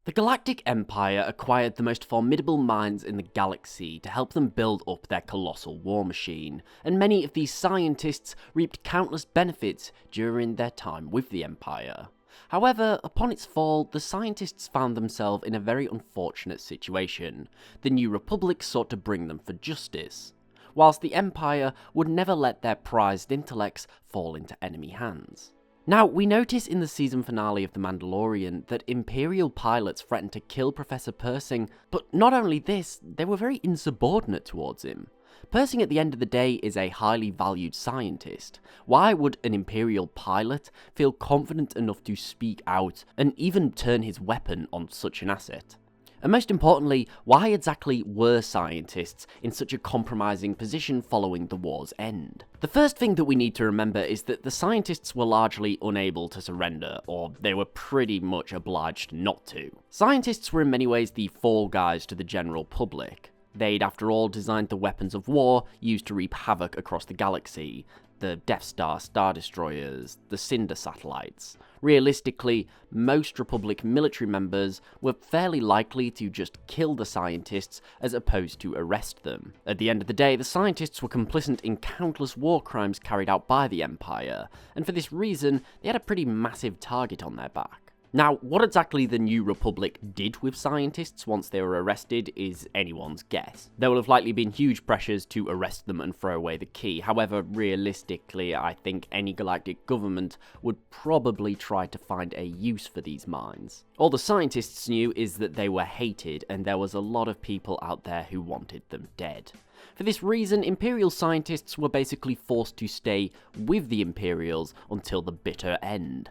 The Galactic Empire acquired the most formidable minds in the galaxy to help them build up their colossal war machine, and many of these scientists reaped countless benefits during their time with the Empire. However, upon its fall, the scientists found themselves in a very unfortunate situation. The New Republic sought to bring them for justice, whilst the Empire would never let their prized intellects fall into enemy hands. Now, we notice in the season finale of The Mandalorian that Imperial pilots threatened to kill Professor Persing, but not only this, they were very insubordinate towards him. Persing at the end of the day is a highly valued scientist. Why would an Imperial pilot feel confident enough to speak out and even turn his weapon on such an asset? And most importantly, why exactly were scientists in such a compromising position following the war's end? The first thing that we need to remember is that the scientists were largely unable to surrender, or they were pretty much obliged not to. Scientists were in many ways the fall guys to the general public. They'd, after all, designed the weapons of war used to reap havoc across the galaxy. The Death Star Star Destroyers, the Cinder satellites. Realistically, most Republic military members were fairly likely to just kill the scientists as opposed to arrest them. At the end of the day, the scientists were complicit in countless war crimes carried out by the Empire, and for this reason, they had a pretty massive target on their back. Now, what exactly the New Republic did with scientists once they were arrested is anyone's guess. There will have likely been huge pressures to arrest them and throw away the key. However, realistically, I think any galactic government would probably try to find a use for these minds. All the scientists knew is that they were hated, and there was a lot of people out there who wanted them dead. For this reason, Imperial scientists were basically forced to stay with the Imperials until the bitter end.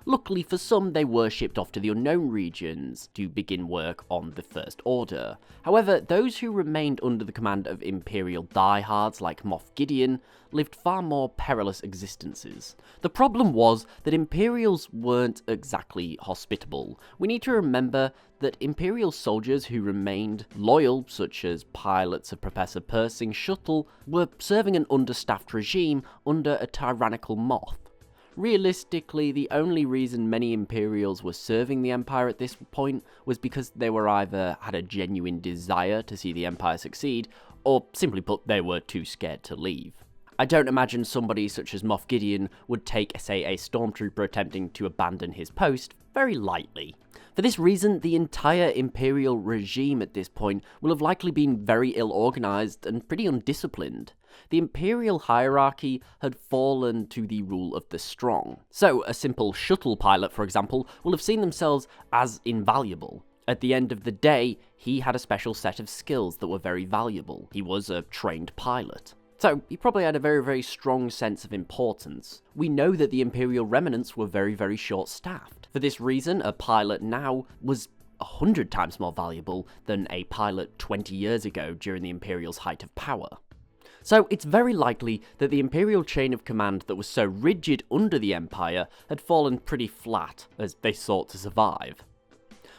Luckily for some, they were shipped off to the unknown regions to begin work on the First Order. However, those who remained under the command of Imperial diehards like Moff Gideon lived far more perilous existences. The problem was that Imperials weren't exactly hospitable. We need to remember that Imperial soldiers who remained loyal, such as pilots of Professor Persing's shuttle, were serving an understaffed regime under a tyrannical Moff. Realistically, the only reason many Imperials were serving the Empire at this point was because they were either had a genuine desire to see the Empire succeed, or simply put, they were too scared to leave. I don't imagine somebody such as Moff Gideon would take, say, a stormtrooper attempting to abandon his post very lightly. For this reason, the entire Imperial regime at this point will have likely been very ill-organised and pretty undisciplined. The Imperial hierarchy had fallen to the rule of the strong. So, a simple shuttle pilot, for example, will have seen themselves as invaluable. At the end of the day, he had a special set of skills that were very valuable. He was a trained pilot. So, he probably had a very strong sense of importance. We know that the Imperial remnants were very short-staffed. For this reason, a pilot now was 100 times more valuable than a pilot 20 years ago during the Imperial's height of power. So it's very likely that the Imperial chain of command that was so rigid under the Empire had fallen pretty flat as they sought to survive.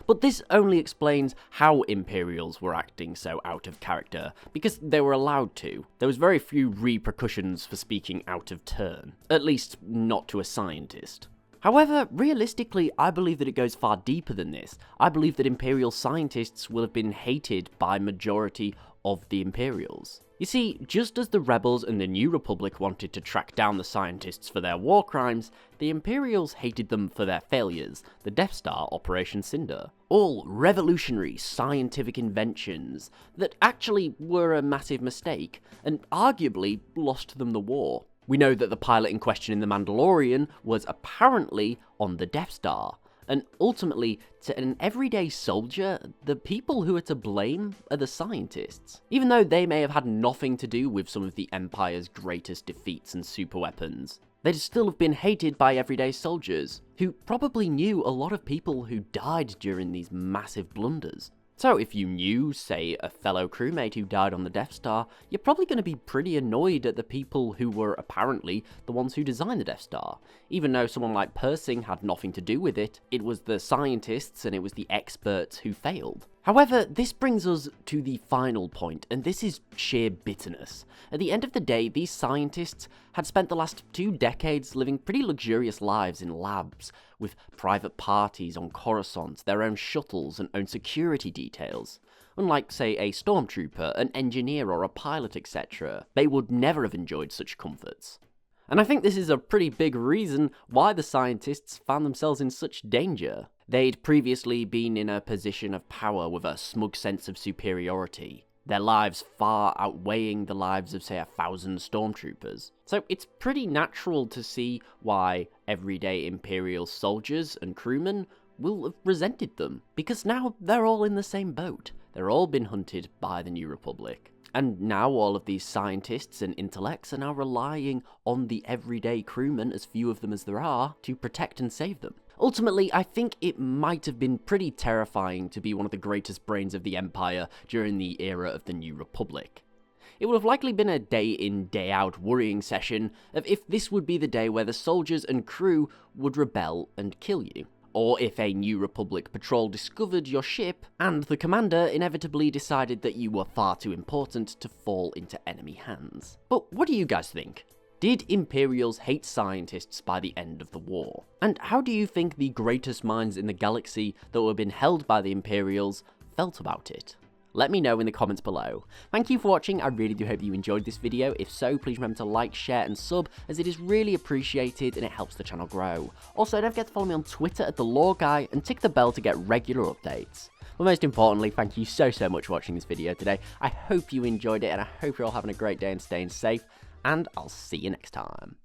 But this only explains how Imperials were acting so out of character, because they were allowed to. There was very few repercussions for speaking out of turn, at least not to a scientist. However, realistically, I believe that it goes far deeper than this. I believe that Imperial scientists will have been hated by majority of the Imperials. You see, just as the rebels and the New Republic wanted to track down the scientists for their war crimes, the Imperials hated them for their failures, the Death Star, Operation Cinder. All revolutionary scientific inventions that actually were a massive mistake, and arguably lost them the war. We know that the pilot in question in The Mandalorian was apparently on the Death Star, and ultimately, to an everyday soldier, the people who are to blame are the scientists. Even though they may have had nothing to do with some of the Empire's greatest defeats and superweapons, they'd still have been hated by everyday soldiers, who probably knew a lot of people who died during these massive blunders. So if you knew, say, a fellow crewmate who died on the Death Star, you're probably going to be pretty annoyed at the people who were apparently the ones who designed the Death Star. Even though someone like Persing had nothing to do with it, it was the scientists and it was the experts who failed. However, this brings us to the final point, and this is sheer bitterness. At the end of the day, these scientists had spent the last 2 decades living pretty luxurious lives in labs, with private parties on Coruscant, their own shuttles and own security details. Unlike, say, a stormtrooper, an engineer or a pilot, etc., they would never have enjoyed such comforts. And I think this is a pretty big reason why the scientists found themselves in such danger. They'd previously been in a position of power with a smug sense of superiority, their lives far outweighing the lives of, say, 1,000 stormtroopers. So it's pretty natural to see why everyday Imperial soldiers and crewmen will have resented them, because now they're all in the same boat. They're all been hunted by the New Republic. And now all of these scientists and intellects are now relying on the everyday crewmen, as few of them as there are, to protect and save them. Ultimately, I think it might have been pretty terrifying to be one of the greatest brains of the Empire during the era of the New Republic. It would have likely been a day-in, day-out worrying session of if this would be the day where the soldiers and crew would rebel and kill you. Or if a New Republic patrol discovered your ship, and the commander inevitably decided that you were far too important to fall into enemy hands. But what do you guys think? Did Imperials hate scientists by the end of the war? And how do you think the greatest minds in the galaxy that were being held by the Imperials felt about it? Let me know in the comments below. Thank you for watching, I really do hope you enjoyed this video. If so, please remember to like, share and sub, as it is really appreciated and it helps the channel grow. Also, don't forget to follow me on Twitter at The Lore Guy and tick the bell to get regular updates. But most importantly, thank you so much for watching this video today. I hope you enjoyed it and I hope you're all having a great day and staying safe, and I'll see you next time.